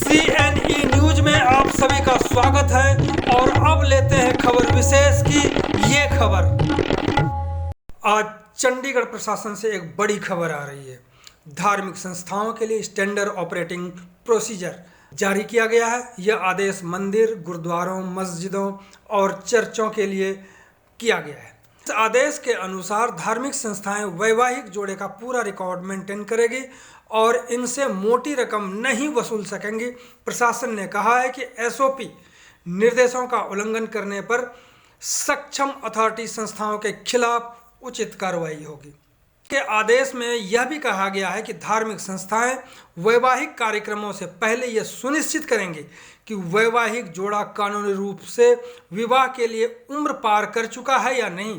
CNE news में आप सभी का स्वागत है और अब लेते हैं खबर विशेष की ये खबर। आज चंडीगढ़ प्रशासन से एक बड़ी खबर आ रही है। धार्मिक संस्थाओं के लिए स्टैंडर्ड ऑपरेटिंग प्रोसीजर जारी किया गया है। यह आदेश मंदिर, गुरुद्वारों, मस्जिदों और चर्चों के लिए किया गया है। इस आदेश के अनुसार धार्मिक संस्थाएं वैवाहिक जोड़े का पूरा रिकॉर्ड मेंटेन करेगी और इनसे मोटी रकम नहीं वसूल सकेंगी। प्रशासन ने कहा है कि SOP निर्देशों का उल्लंघन करने पर सक्षम अथॉरिटी संस्थाओं के खिलाफ उचित कार्रवाई होगी। के आदेश में यह भी कहा गया है कि धार्मिक संस्थाएं वैवाहिक कार्यक्रमों से पहले यह सुनिश्चित करेंगे कि वैवाहिक जोड़ा कानूनी रूप से विवाह के लिए उम्र पार कर चुका है या नहीं।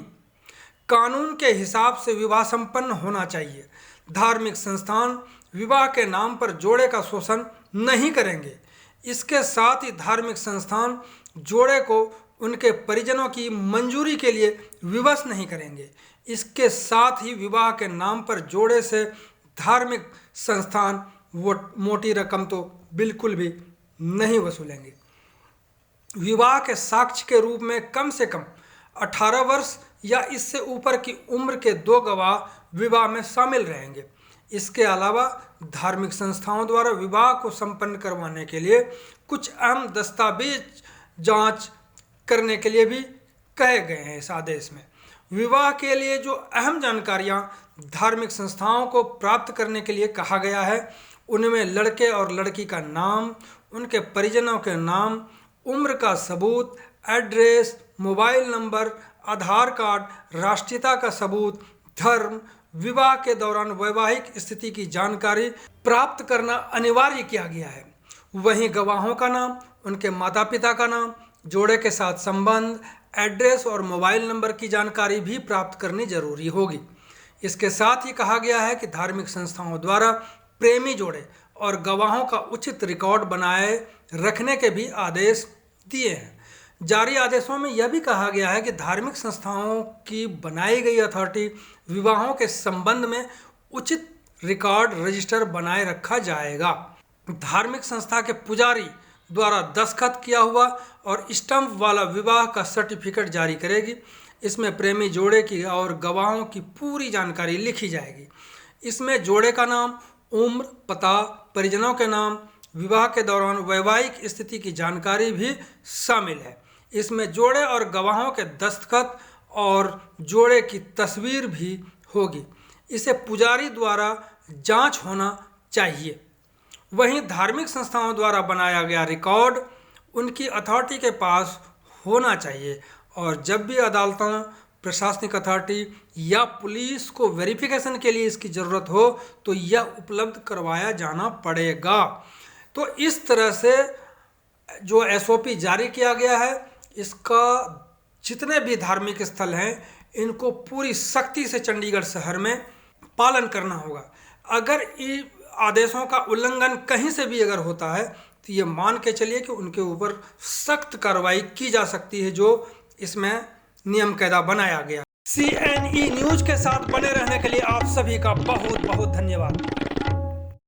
कानून के हिसाब से विवाह संपन्न होना चाहिए। धार्मिक संस्थान विवाह के नाम पर जोड़े का शोषण नहीं करेंगे। इसके साथ ही धार्मिक संस्थान जोड़े को उनके परिजनों की मंजूरी के लिए विवश नहीं करेंगे। इसके साथ ही विवाह के नाम पर जोड़े से धार्मिक संस्थान वो मोटी रकम तो बिल्कुल भी नहीं वसूलेंगे। विवाह के साक्ष्य के रूप में कम से कम 18 वर्ष या इससे ऊपर की उम्र के 2 गवाह विवाह में शामिल रहेंगे। इसके अलावा धार्मिक संस्थाओं द्वारा विवाह को संपन्न करवाने के लिए कुछ अहम दस्तावेज जांच करने के लिए भी कहे गए हैं। इस आदेश में विवाह के लिए जो अहम जानकारियां धार्मिक संस्थाओं को प्राप्त करने के लिए कहा गया है, उनमें लड़के और लड़की का नाम, उनके परिजनों के नाम, उम्र का सबूत, एड्रेस, मोबाइल नंबर, आधार कार्ड, राष्ट्रीयता का सबूत, धर्म, विवाह के दौरान वैवाहिक स्थिति की जानकारी प्राप्त करना अनिवार्य किया गया है। वहीं गवाहों का नाम, उनके माता पिता का नाम, जोड़े के साथ संबंध, एड्रेस और मोबाइल नंबर की जानकारी भी प्राप्त करनी जरूरी होगी। इसके साथ ही कहा गया है कि धार्मिक संस्थाओं द्वारा प्रेमी जोड़े और गवाहों का उचित रिकॉर्ड बनाए रखने के भी आदेश दिए हैं। जारी आदेशों में यह भी कहा गया है कि धार्मिक संस्थाओं की बनाई गई अथॉरिटी विवाहों के संबंध में उचित रिकॉर्ड रजिस्टर बनाए रखा जाएगा। धार्मिक संस्था के पुजारी द्वारा दस्तखत किया हुआ और स्टंप वाला विवाह का सर्टिफिकेट जारी करेगी। इसमें प्रेमी जोड़े की और गवाहों की पूरी जानकारी लिखी जाएगी। इसमें जोड़े का नाम, उम्र, पता, परिजनों के नाम, विवाह के दौरान वैवाहिक स्थिति की जानकारी भी शामिल है। इसमें जोड़े और गवाहों के दस्तखत और जोड़े की तस्वीर भी होगी। इसे पुजारी द्वारा जांच होना चाहिए। वहीं धार्मिक संस्थाओं द्वारा बनाया गया रिकॉर्ड उनकी अथॉरिटी के पास होना चाहिए और जब भी अदालतों, प्रशासनिक अथॉरिटी या पुलिस को वेरिफिकेशन के लिए इसकी ज़रूरत हो तो यह उपलब्ध करवाया जाना पड़ेगा। तो इस तरह से जो SOP जारी किया गया है, इसका जितने भी धार्मिक स्थल हैं इनको पूरी सख्ती से चंडीगढ़ शहर में पालन करना होगा। अगर इन आदेशों का उल्लंघन कहीं से भी अगर होता है तो ये मान के चलिए कि उनके ऊपर सख्त कार्रवाई की जा सकती है, जो इसमें नियम कायदा बनाया गया। CNE न्यूज के साथ बने रहने के लिए आप सभी का बहुत बहुत धन्यवाद।